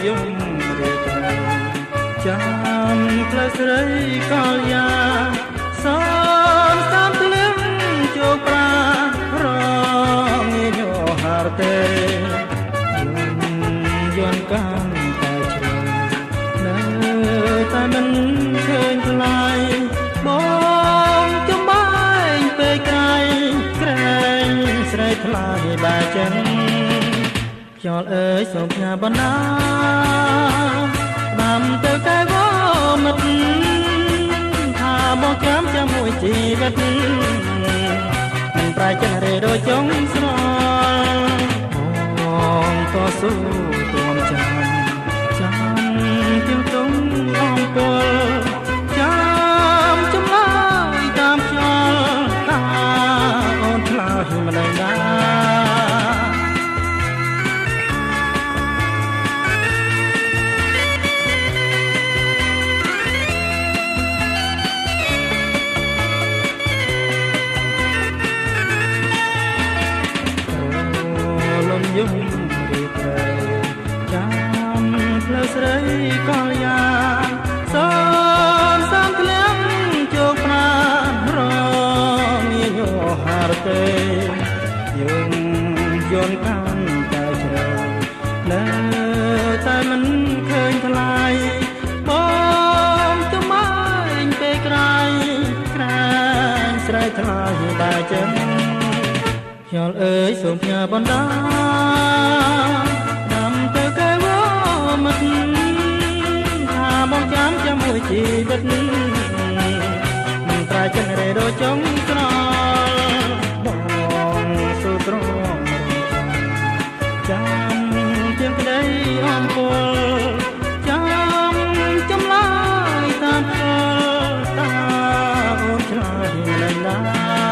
យំរាត្រីចាំផ្លូវស្រីកលយាសនតាមទលឹងជោគប្រារងញោហារទេយន់កាន់តែជ្រៅនៅតែមិនឃើញថ្លៃបងចំបែងពេកក្រៃក្រែងស្រីថ្លៃបែចិនខ្យល់អើយសូមផ្ញើបណ្ណាបានទៅកែវមិត្តថាមកចាំមួយជីវិតមិនប្រែចិនរេដូចចុងស្របងតស៊ូទួមចាំទៀងទុំអំពលចាំចម្លើយតាមខ្យល់តាអូនថ្លើយមិនដឹងណាយំរាត្រីចាំផ្លូវស្រីកលយាសនសំក្លៀមជោគប្រារងញោហារទេយំយន់កាន់តែជ្រៅនៅតែមិនឃើញថ្លៃបងចំបែងពេកក្រៃក្រែងស្រីថ្លៃបែចិនខ្យល់អើយសូមផ្ញើបណ្ដាដាំទៅកែវមិត្តថាបងចាំមួយជីវិតមិនប្រែចិនរេដូចចុងក្របងសូត្រងចាំទៀងក្តីអំពលចាំចម្លើយតាមផ្លូវតាអូនឆ្លើយមិនដឹង